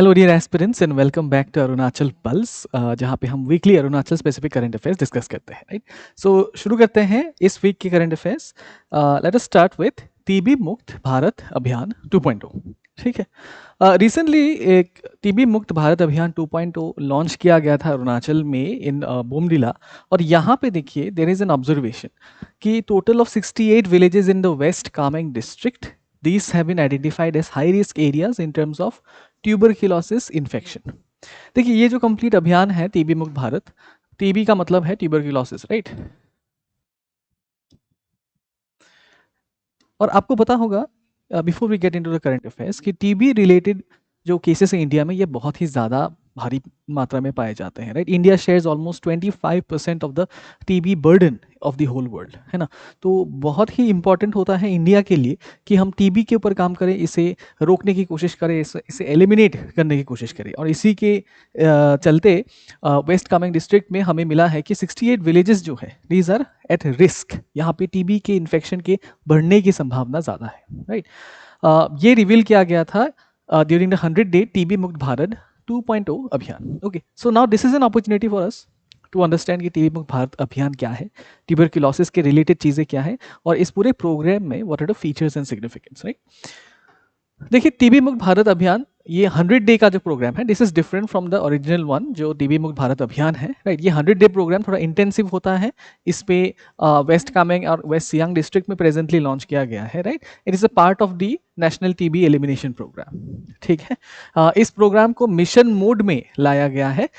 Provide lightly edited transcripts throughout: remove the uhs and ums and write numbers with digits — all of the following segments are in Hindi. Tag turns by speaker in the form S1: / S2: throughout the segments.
S1: Hello dear aspirants and welcome back to Arunachal pulse, जहाँ पे हम weekly Arunachal specific current affairs discuss करते हैं, राइट। सो शुरू करते हैं इस वीक के current affairs. Let us start with TB मुक्त भारत अभियान 2.0। ठीक है, रिसेंटली एक टीबी मुक्त भारत अभियान 2.0 लॉन्च किया गया था अरुणाचल में इन बोमडिला। और यहाँ पे देखिए देयर इज एन ऑब्जर्वेशन कि total of 68 villages in the West Kameng district, these have been identified as high risk areas in terms of tuberculosis infection. देखिए ये जो कंप्लीट अभियान है टीबी मुक्त भारत, टीबी का मतलब है ट्यूबरक्लोसिस, राइट। और आपको पता होगा before we get into the current affairs कि टीबी रिलेटेड जो केसेस हैं इंडिया में ये बहुत ही ज़्यादा भारी मात्रा में पाए जाते हैं, right. India shares almost 25% of the TB burden of the whole world, है ना। तो बहुत ही इंपॉर्टेंट होता है इंडिया के लिए कि हम टीबी के ऊपर काम करें, इसे रोकने की कोशिश करें, इसे एलिमिनेट करने की कोशिश करें। और इसी के चलते वेस्ट कामेंग डिस्ट्रिक्ट में हमें मिला है कि 68 विलेजेस जो है दीज आर एट रिस्क, यहाँ पे टीबी के इन्फेक्शन के बढ़ने की संभावना ज़्यादा है, राइट। ये रिवील किया गया था ड्यूरिंग द 100-day टीबी मुक्त Bharat 2.0 Abhiyan. Okay, so now this is an opportunity for us to understand कि टीबी मुक्त भारत अभियान क्या है, ट्यूबरक्लोसिस के रिलेटेड चीज़ें क्या है, और इस पूरे प्रोग्राम में what are the features and significance, right. देखिए टीबी मुक्त भारत अभियान ये 100 डे का जो प्रोग्राम है, this is different from the original one जो टीबी मुक्त भारत अभियान है, राइट। ये 100 डे प्रोग्राम थोड़ा इंटेंसिव होता है। इस पे वेस्ट कामेंग और वेस्ट सियांग डिस्ट्रिक्ट में प्रेजेंटली लॉन्च किया गया है, right. It is a part of the national TB elimination programme, ठीक है। इस प्रोग्राम को मिशन मोड में लाया गया है।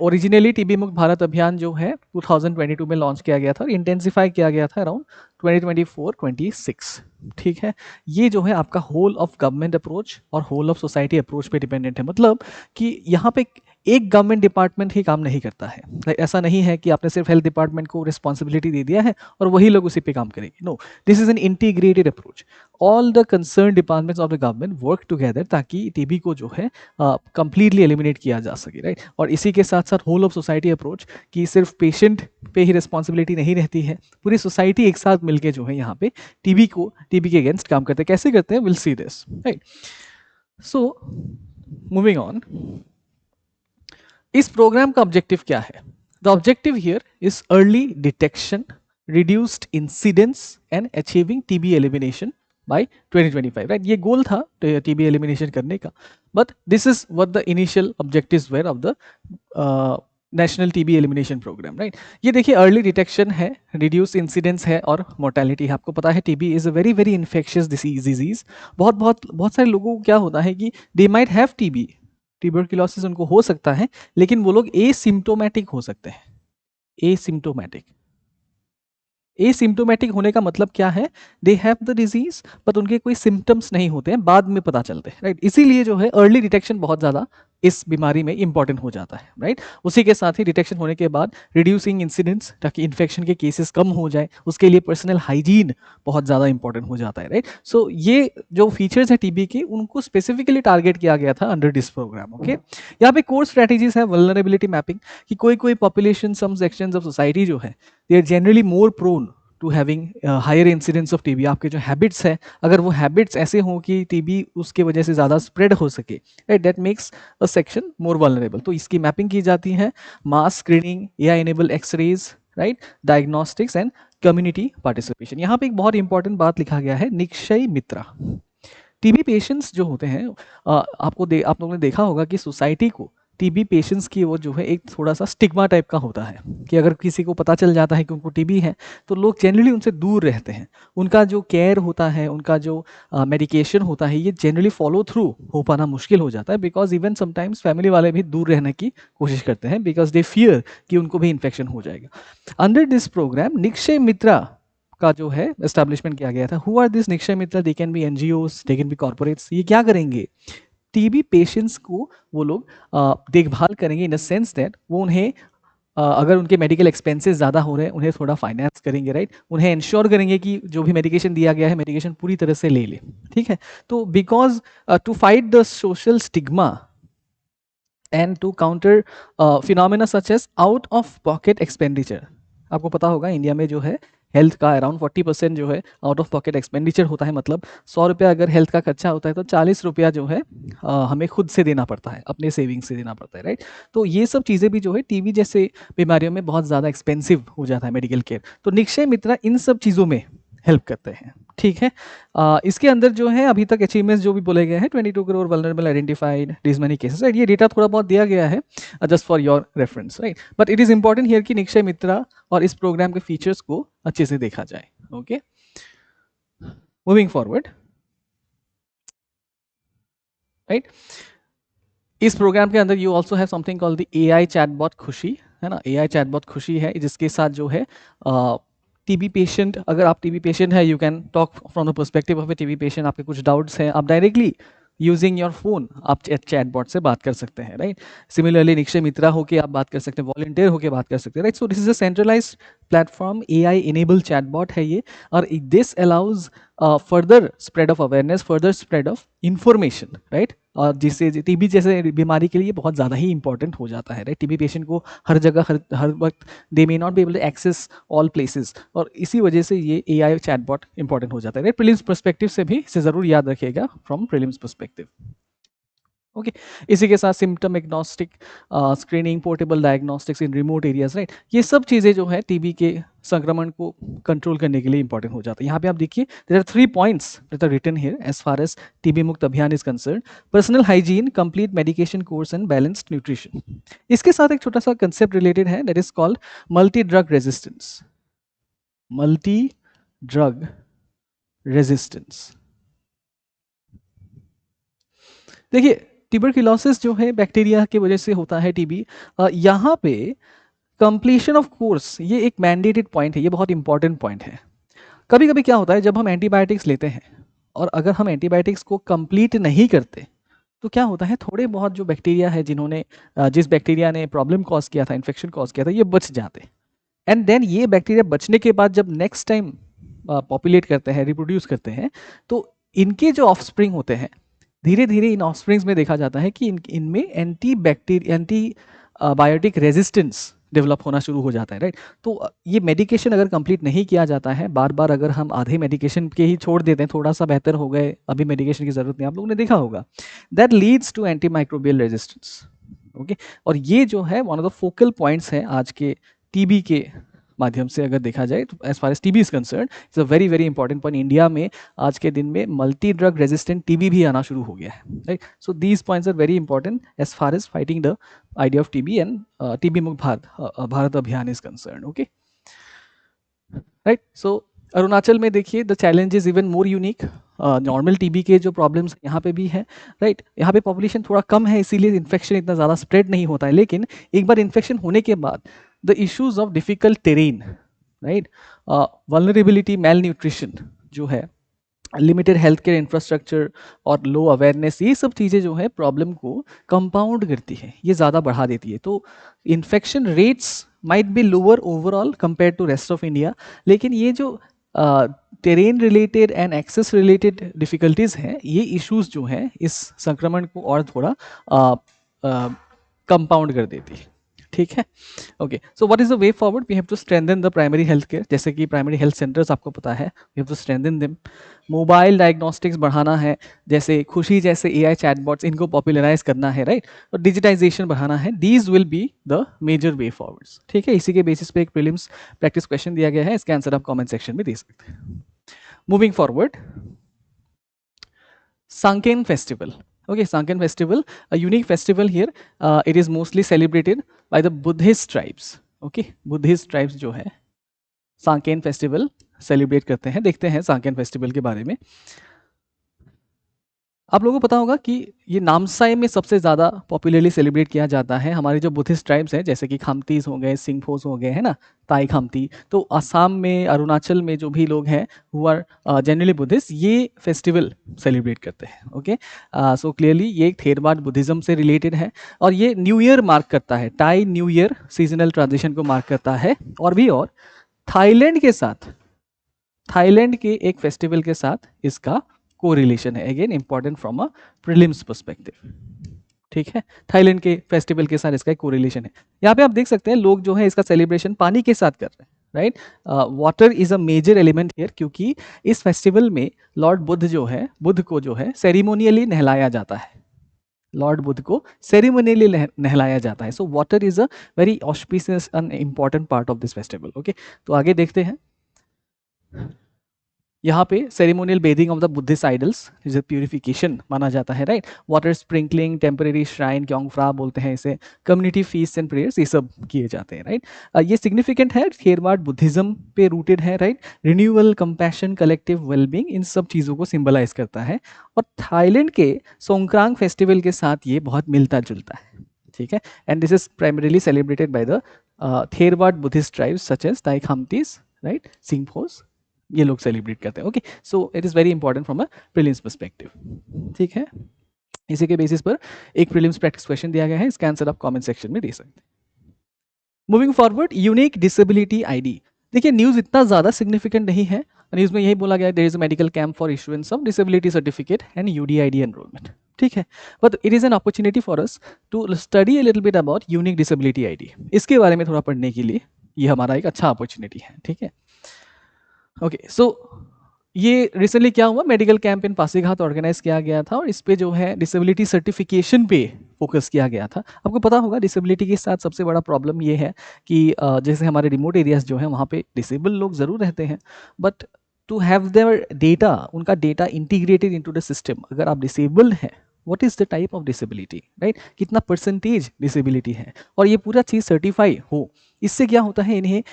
S1: ओरिजिनली टीबी मुक्त भारत अभियान जो है 2022 में लॉन्च किया गया था और इंटेंसिफाई किया गया था अराउंड 2024-26, ठीक है। ये जो है आपका होल ऑफ गवर्नमेंट अप्रोच और होल ऑफ सोसाइटी अप्रोच पे डिपेंडेंट है। मतलब कि यहाँ पे एक गवर्नमेंट डिपार्टमेंट ही काम नहीं करता है। ऐसा नहीं है कि आपने सिर्फ हेल्थ डिपार्टमेंट को रिस्पॉन्सिबिलिटी दे दिया है और वही लोग उसी पे काम करेंगे। No, this is an integrated approach. All the concern departments of the government work together ताकि टीबी को जो है कंप्लीटली एलिमिनेट किया जा सके, राइट। और इसी के साथ साथ होल ऑफ सोसाइटी अप्रोच कि सिर्फ पेशेंट पे ही रिस्पॉन्सिबिलिटी नहीं रहती है, पूरी सोसाइटी एक साथ मिलकर जो है यहाँ पे टीबी के अगेंस्ट काम करते हैं। कैसे करते हैं, will see this, right. So moving on, इस प्रोग्राम का ऑब्जेक्टिव क्या है? The objective here is early detection, reduced incidence and achieving TB elimination by 2025, right. ये गोल था टीबी एलिमिनेशन करने का, but this is what the initial objectives were of the national TB elimination programme, right. ये देखिए अर्ली डिटेक्शन है, रिड्यूस इंसिडेंस है और मोर्टेलिटी है। आपको पता है TB is a very very infectious disease. बहुत सारे लोगों को क्या होता है कि they might have TB, tuberculosis उनको हो सकता है, लेकिन वो लोग एसिम्प्टोमेटिक हो सकते हैं। एसिम्प्टोमेटिक होने का मतलब क्या है? They have the disease but उनके कोई सिम्टम्स नहीं होते हैं, बाद में पता चलते हैं, राइट। इसीलिए जो है अर्ली डिटेक्शन बहुत ज़्यादा इस बीमारी में इंपॉर्टेंट हो जाता है, राइट। उसी के साथ ही डिटेक्शन होने के बाद रिड्यूसिंग इंसिडेंट्स ताकि इन्फेक्शन के केसेस कम हो जाए, उसके लिए पर्सनल हाइजीन बहुत ज़्यादा इंपॉर्टेंट हो जाता है, राइट। सो ये जो फीचर्स है टीबी के उनको स्पेसिफिकली टारगेट किया गया था अंडर दिस प्रोग्राम, ओके। यहाँ पे कोर स्ट्रेटेजीज है वल्नरेबिलिटी मैपिंग कि कोई population some sections of society जो है they are generally more prone to having higher incidence of TB. आपके जो हैबिट्स हैं, अगर वो हैबिट्स ऐसे हों कि टीबी उसके वजह से ज़्यादा स्प्रेड हो सके, right, that makes a section more vulnerable. तो इसकी मैपिंग की जाती है, mass screening, AI enable x rays, right, diagnostics and community participation. यहाँ पे एक बहुत इंपॉर्टेंट बात लिखा गया है, निक्षय मित्रा। टीबी पेशेंट्स जो होते हैं, आप लोगों ने देखा होगा कि सोसाइटी को टीबी पेशेंट्स की वो जो है एक थोड़ा सा स्टिग्मा टाइप का होता है कि अगर किसी को पता चल जाता है कि उनको टीबी है तो लोग जनरली उनसे दूर रहते हैं। उनका जो केयर होता है, उनका जो मेडिकेशन होता है, ये जनरली फॉलो थ्रू हो पाना मुश्किल हो जाता है, बिकॉज इवन समटाइम्स फैमिली वाले भी दूर रहने की कोशिश करते हैं बिकॉज दे फियर कि उनको भी इन्फेक्शन हो जाएगा। Under this programme Nikshay Mitra का जो है एस्टैब्लिशमेंट किया गया था। Who are this Nikshay Mitra? They can be NGOs, they can be corporates. ये क्या करेंगे? टीबी पेशेंट्स को वो लोग देखभाल करेंगे इन अ सेंस दैट वो उन्हें अगर उनके मेडिकल एक्सपेंसेस ज़्यादा हो रहे हैं उन्हें थोड़ा फाइनेंस करेंगे, राइट। उन्हें इंश्योर करेंगे कि जो भी मेडिकेशन दिया गया है मेडिकेशन पूरी तरह से ले ले, ठीक है। तो because to fight the social stigma and to counter phenomena such as out of pocket expenditure. आपको पता होगा इंडिया में जो है हेल्थ का अराउंड 40% जो है आउट ऑफ पॉकेट एक्सपेंडिचर होता है। मतलब 100 रुपया अगर हेल्थ का खर्चा होता है तो 40 रुपया जो है हमें खुद से देना पड़ता है, अपने सेविंग से देना पड़ता है, राइट। तो ये सब चीज़ें भी जो है टीबी जैसे बीमारियों में बहुत ज़्यादा एक्सपेंसिव हो जाता है मेडिकल केयर। तो निक्षय मित्रा इन सब चीज़ों में हेल्प करते हैं, ठीक है। इसके अंदर जो है अभी तक अचीवमेंट्स जो भी बोले गए हैं, 22 crore vulnerable identified, this many cases, right. ये डेटा थोड़ा बहुत दिया गया है just for your reference, right. But it is important here कि निक्षय मित्रा और इस प्रोग्राम के फीचर्स को अच्छे से देखा जाए। Okay, moving forward, right. इस प्रोग्राम के अंदर you also have something called the AI chatbot खुशी, है ना। एआई चैटबॉट खुशी है जिसके साथ जो है टीबी पेशेंट, अगर आप टीबी पेशेंट है, you can talk from the perspective of A TB patient. आपके कुछ डाउट्स हैं, आप डायरेक्टली यूजिंग योर फोन आप चैटबॉट से बात कर सकते हैं, राइट। सिमिलरली निक्षय मित्रा होके आप बात कर सकते हैं, वॉलंटियर होके बात कर सकते हैं, right. So this is a centralised platform, AI enable chatbot है ये, और this allows further spread of awareness, further spread of information, right. और जिससे टीबी जैसे बीमारी के लिए बहुत ज़्यादा ही इंपॉर्टेंट हो जाता है, राइट। टीबी पेशेंट को हर जगह हर वक्त they may not be able to access all places, और इसी वजह से ये एआई चैटबॉट इंपॉर्टेंट हो जाता है, राइट। प्रीलिम्स पर्सपेक्टिव से भी इसे ज़रूर याद रखिएगा, फ्रॉम प्रीलिम्स पर्सपेक्टिव। ओके, इसी के साथ symptom agnostic screening, portable diagnostics इन रिमोट एरियाज, राइट। ये सब चीज़ें जो है टीबी के संक्रमण को कंट्रोल करने के लिए इंपॉर्टेंट हो जाता है। यहाँ पे आप देखिए, there are 3 points that are written here as far as TB Mukt Abhiyan is concern: personal hygiene, complete medication course and balanced nutrition. इसके साथ एक छोटा सा कंसेप्ट रिलेटेड है, that is called multi drug resistance. Multi drug resistance, देखिए ट्यूबरकुलोसिस जो है बैक्टीरिया की वजह से होता है टीबी। यहाँ पे कंप्लीशन ऑफ कोर्स ये एक मैंडेटेड पॉइंट है, ये बहुत इंपॉर्टेंट पॉइंट है। कभी कभी क्या होता है, जब हम एंटीबायोटिक्स लेते हैं और अगर हम एंटीबायोटिक्स को कंप्लीट नहीं करते तो क्या होता है, थोड़े बहुत जो बैक्टीरिया है जिन्होंने जिस बैक्टीरिया ने प्रॉब्लम कॉज किया था, इन्फेक्शन कॉज किया था, ये बच जाते। एंड देन ये बैक्टीरिया बचने के बाद जब नेक्स्ट टाइम पॉपुलेट करते हैं, रिप्रोड्यूस करते हैं, तो इनके जो ऑफस्प्रिंग होते हैं, धीरे धीरे इन ऑफस्प्रिंग्स में देखा जाता है कि इनमें एंटी बायोटिक रेजिस्टेंस डेवलप होना शुरू हो जाता है, राइट। तो ये मेडिकेशन अगर कंप्लीट नहीं किया जाता है, बार बार अगर हम आधे मेडिकेशन के ही छोड़ देते हैं, थोड़ा सा बेहतर हो गए, अभी मेडिकेशन की जरूरत नहीं, आप लोगों ने देखा होगा, that leads to anti microbial resistance. Okay, और ये जो है one of the focal points हैं आज के टीबी के माध्यम से अगर देखा जाए तो, as far as TB is concern, it's a very very important point. India में आज के दिन में मल्टी ड्रग रेजिस्टेंट टीबी भी आना शुरू हो गया है, right. So these points are very important as far as fighting the idea of TB and TB मुक्त भारत अभियान is concern. Okay, right. So Arunachal में देखिए the challenge is even more unique. Normal TB के जो प्रॉब्लम्स यहाँ पे भी है, राइट। यहाँ पे पॉपुलेशन थोड़ा कम है, इसीलिए इन्फेक्शन इतना ज़्यादा स्प्रेड नहीं होता है, लेकिन एक बार इन्फेक्शन होने के बाद the issues of difficult terrain, right, vulnerability, mail nutrition जो है, लिमिटेड हेल्थ केयर इंफ्रास्ट्रक्चर और लो अवेयरनेस, ये सब चीज़ें जो है प्रॉब्लम को कंपाउंड करती है, ये ज़्यादा बढ़ा देती है। तो infection rates might be lower overall compare to rest of India, लेकिन ये जो terrain related and access related difficulties हैं, ये इश्यूज जो हैं इस संक्रमण को और थोड़ा कंपाउंड कर देती है, ठीक है। Okay, so what is the way forward? We have to strengthen the primary health care, जैसे कि प्राइमरी हेल्थ सेंटर्स आपको पता है, we have to strengthen them. Mobile diagnostics बढ़ाना है, जैसे खुशी जैसे एआई चैटबॉट्स, इनको पॉपुलराइज करना है, राइट। और डिजिटाइजेशन बढ़ाना है, these will be the major way forwards, ठीक है। इसी के बेसिस पे एक प्रीलिम्स प्रैक्टिस क्वेश्चन दिया गया है, इसके आंसर आप कमेंट सेक्शन में दे सकते हैं। Moving forward, Sanken festival. Okay, Sanken festival, a unique festival here. It is mostly celebrated by the Buddhist tribes. Okay, Buddhist tribes जो है सांकेन फेस्टिवल सेलिब्रेट करते हैं। देखते हैं सांकेन फेस्टिवल के बारे में। आप लोगों को पता होगा कि ये नामसाई में सबसे ज़्यादा पॉपुलरली सेलिब्रेट किया जाता है। हमारे जो बुद्धिस्ट ट्राइब्स हैं, जैसे कि खामतीज हो गए, सिंगफोस हो गए, है ना, ताई खामती, तो असम में, अरुणाचल में जो भी लोग हैं हु आर जनरली बुद्धिस्ट, ये फेस्टिवल सेलिब्रेट करते हैं। ओके, सो क्लियरली ये थेरवाद बुद्धिज़्म से रिलेटेड है, और ये न्यू ईयर मार्क करता है, tie new year seasonal transition को मार्क करता है। और थाईलैंड के साथ, थाईलैंड के एक फेस्टिवल के साथ इसका कोरिलेशन है, again important from a prelims perspective, ठीक है। थाईलैंड के फेस्टिवल के साथ इसका एक कोरिलेशन है। यहाँ पे आप देख सकते हैं लोग जो है इसका सेलिब्रेशन पानी के साथ कर रहे हैं, right. Water is a major element here, क्योंकि इस फेस्टिवल में लॉर्ड बुद्ध जो है, बुद्ध को जो है सेरिमोनियली नहलाया जाता है, लॉर्ड बुद्ध को सेरिमोनियली नहलाया जाता है। So water is a very auspicious and important part of this festival. Okay, तो आगे देखते हैं। यहाँ पे ceremonial bathing of the Buddhist idols is purification माना जाता है, right. Water sprinkling, temporary shrine, Kyongphra बोलते हैं इसे, कम्युनिटी फीस्ट एंड प्रेयर्स, ये सब किए जाते हैं, राइट। ये सिग्निफिकेंट है, थेरवाद बुद्धिज्म पे रूटेड है, right. Renewal, compassion, collective wellbeing, इन सब चीज़ों को सिंबलाइज करता है। और थाईलैंड के सोंक्रांग फेस्टिवल के साथ ये बहुत मिलता जुलता है, ठीक है। And this is primarily celebrated by the Theravada Buddhist tribes such as Tai Khamtis, right, Singphos, ये लोग सेलिब्रेट करते हैं। Okay, so it is very important from a prelims perspective, ठीक है। इसी के बेसिस पर एक प्रीलिम्स प्रैक्टिस क्वेश्चन दिया गया है, इसका आंसर आप कमेंट सेक्शन में दे सकते हैं। Moving forward, unique disability ID. देखिए न्यूज़ इतना ज़्यादा सिग्निफिकेंट नहीं है, न्यूज़ में यही बोला गया है there is a medical camp for issuance of disability certificate and UDID enrollment, ठीक है। But it is an opportunity for us to study a little bit about unique disability ID. इसके बारे में थोड़ा पढ़ने के लिए ये हमारा एक अच्छा अपॉर्चुनिटी है, ठीक है। ओके, सो ये रिसेंटली क्या हुआ, medical camp in Pasighat organize किया गया था और इस पे जो है डिसेबिलिटी सर्टिफिकेशन पे फोकस किया गया था। आपको पता होगा डिसेबिलिटी के साथ सबसे बड़ा प्रॉब्लम ये है कि जैसे हमारे रिमोट एरियाज जो है वहाँ पे डिसेबल लोग ज़रूर रहते हैं, but to have their data, उनका data integrated into the system, अगर आप डिसेबल हैं, what is the type of disability, right, कितना परसेंटेज डिसेबिलिटी है, और ये पूरा चीज़ सर्टिफाई हो, इससे क्या होता है, इन्हें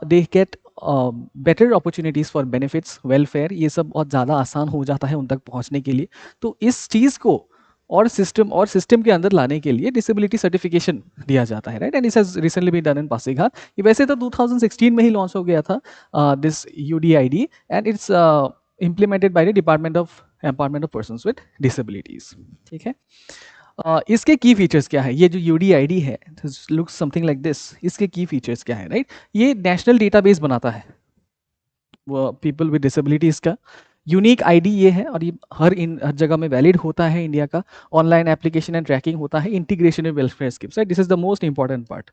S1: they get better opportunities for benefits, welfare, ये सब बहुत ज़्यादा आसान हो जाता है उन तक पहुंचने के लिए। तो इस चीज़ को और सिस्टम के अंदर लाने के लिए डिसेबिलिटी सर्टिफिकेशन दिया जाता है, right. And this has recently been done in Pasighat. ये वैसे तो 2016 में ही लॉन्च हो गया था this UDID, and it's implemented by the department of empowerment of persons with disabilities, ठीक है। इसके की फीचर्स क्या है, ये जो यूडीआईडी है लुक्स समथिंग लाइक दिस, इसके की फीचर्स क्या है, राइट। ये नेशनल डेटाबेस बनाता है वो पीपल विद डिसेबिलिटीज का, यूनिक आईडी ये है, और ये हर जगह में वैलिड होता है इंडिया का, ऑनलाइन एप्लीकेशन एंड ट्रैकिंग होता है, integration with welfare schemes, right. This is the most important part.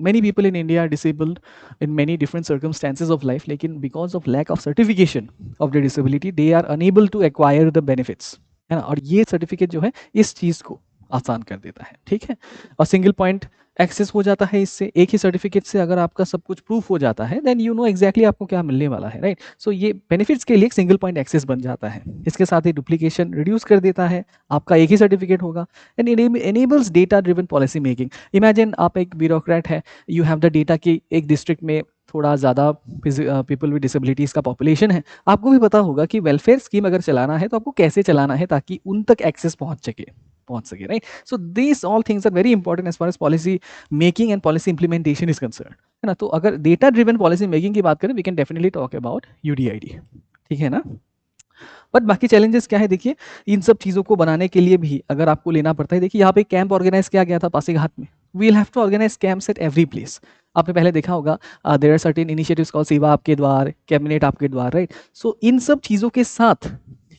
S1: Many people in India are disabled in many different circumstances of life, लेकिन because of lack of certification of their disability, they are unable to acquire the benefits, है ना। और ये सर्टिफिकेट जो है इस चीज़ को आसान कर देता है, ठीक है। और सिंगल पॉइंट एक्सेस हो जाता है इससे, एक ही सर्टिफिकेट से अगर आपका सब कुछ प्रूफ हो जाता है, देन यू नो एग्जैक्टली आपको क्या मिलने वाला है, राइट। सो ये बेनिफिट्स के लिए एक सिंगल पॉइंट एक्सेस बन जाता है, इसके साथ ही डुप्लीकेशन रिड्यूस कर देता है, आपका एक ही सर्टिफिकेट होगा, and enables data driven policy making. Imagine आप एक ब्यूरोक्रेट है, यू हैव द डेटा कि एक डिस्ट्रिक्ट में थोड़ा ज़्यादा पीपल विद डिसेबिलिटीज़ का पॉपुलेशन है, आपको भी पता होगा कि वेलफेयर स्कीम अगर चलाना है तो आपको कैसे चलाना है ताकि उन तक एक्सेस पहुंच सके, right. So this all things are very important as far as policy making and policy implementation is concern, है ना। तो अगर डेटा ड्रिवन पॉलिसी मेकिंग की बात करें, we can definitely talk about UDID, ठीक है ना। बट बाकी चैलेंजेस क्या है, देखिए इन सब चीज़ों को बनाने के लिए भी अगर आपको लेना पड़ता है, देखिए यहाँ पे कैंप ऑर्गेनाइज किया गया था पासीघाट में, we will have to organize camps at every place. आपने पहले देखा होगा there are certain initiatives called Seva Aapke द्वार, कैबिनेट आपके द्वार, राइट। सो इन सब चीज़ों के साथ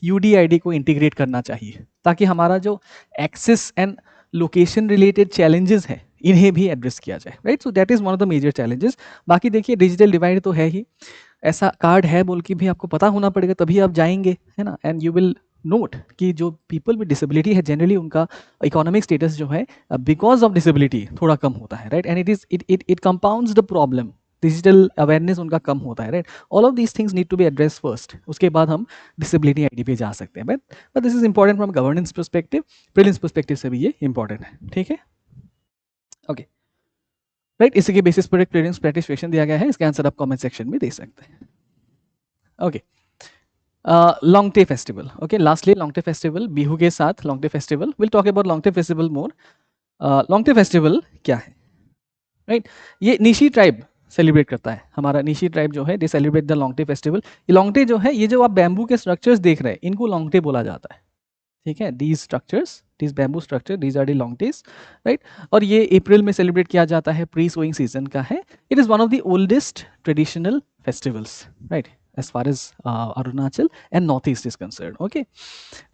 S1: यूडीआईडी को इंटीग्रेट करना चाहिए ताकि हमारा जो access and location related challenges हैं इन्हें भी एड्रेस किया जाए, right. So that is one of the major challenges. बाकी देखिए डिजिटल डिवाइड तो है ही, ऐसा कार्ड है बोल के भी आपको पता होना पड़ेगा तभी आप जाएंगे, है ना। एंड यू विल नोट कि जो पीपल विद डिसेबिलिटी है जनरली उनका इकोनॉमिक स्टेटस जो है बिकॉज ऑफ डिसेबिलिटी थोड़ा कम होता है, right. And it compounds the problem, digital awareness उनका कम होता है, right. All of these things need to be address first, उसके बाद हम डिसेबिलिटी आईडी पे जा सकते हैं। But this is important from governance perspective, prelims perspective से भी ये इंपॉर्टेंट है, ठीक है। Okay, right. इसी के बेसिस पर एक प्रीलिम्स प्रैक्टिस क्वेश्चन दिया गया है, इसका आंसर आप कमेंट सेक्शन में दे सकते हैं। Okay, Longte festival, okay, lastly Longte festival, Bihu के साथ Longte festival, will talk about Longte festival more. Longte festival क्या है, राइट। ये निशी ट्राइब सेलिब्रेट करता है, हमारा निशी ट्राइब जो है दे सेलिब्रेट द लॉन्गटे फेस्टिवल। ये लॉन्गटे जो है, ये जो आप बैम्बू के स्ट्रक्चर्स देख रहे हैं इनको लॉन्गटे बोला जाता है, ठीक है। These structures, these bamboo structure, these are the Longtes, right. और ये अप्रैल में सेलिब्रेट किया जाता है, प्री सोइंग सीजन का है। It is one of the oldest traditional festivals, right, as far as Arunachal and Northeast is concerned, okay.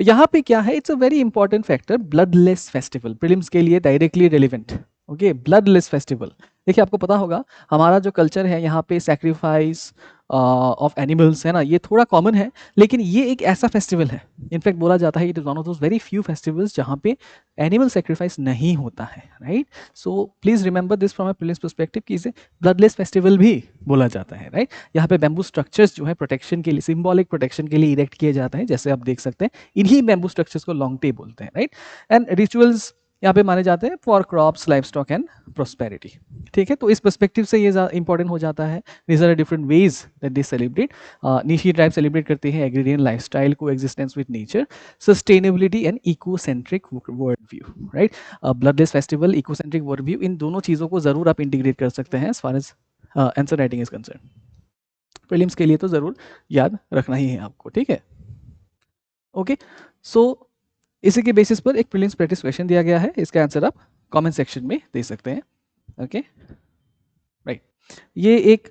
S1: यहाँ पे क्या है, it's a very important factor, bloodless festival, prelims के लिए directly relevant, okay, bloodless festival, देखिए आपको पता होगा हमारा जो कल्चर है यहाँ पे सैक्रिफाइस ऑफ एनिमल्स है ना, ये थोड़ा कॉमन है, लेकिन ये एक ऐसा फेस्टिवल है, इनफैक्ट बोला जाता है it is one of those very few festivals जहाँ पे एनिमल सेक्रीफाइस नहीं होता है, right. So please remember this from a prelims perspective कि इसे ब्लडलेस फेस्टिवल भी बोला जाता है, राइट। यहाँ पे बैम्बू स्ट्रक्चर्स जो है प्रोटेक्शन के लिए, सिंबॉलिक प्रोटेक्शन के लिए इरेक्ट किए जाते हैं, जैसे आप देख सकते हैं इन्हीं बैम्बू स्ट्रक्चर्स को लॉन्गटे बोलते हैं, राइट। एंड रिचुअल्स यहाँ पे माने जाते हैं for crops, life stock and prosperity, ठीक है। तो इस पर्सपेक्टिव से ये इंपॉर्टेंट हो जाता है। These are different ways that they celebrate. Nyishi tribe celebrate करते हैं एग्रीरियन लाइफस्टाइल को, existence with nature, sustainability and ecocentric world view, right. Bloodless festival, ecocentric world view, इन दोनों चीज़ों को जरूर आप इंटीग्रेट कर सकते हैं as far as answer writing is concern. Prelims के लिए तो जरूर याद रखना ही है आपको, ठीक है। ओके, सो इसी के बेसिस पर एक प्रीलिम्स प्रैक्टिस क्वेश्चन दिया गया है, इसका आंसर आप कमेंट सेक्शन में दे सकते हैं। Okay, right. ये एक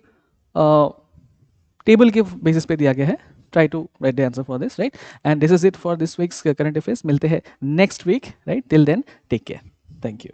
S1: टेबल के बेसिस पे दिया गया है, try to write the answer for this, right. And this is it for this weeks current affairs. मिलते हैं next week, right. Till then take care, thank you.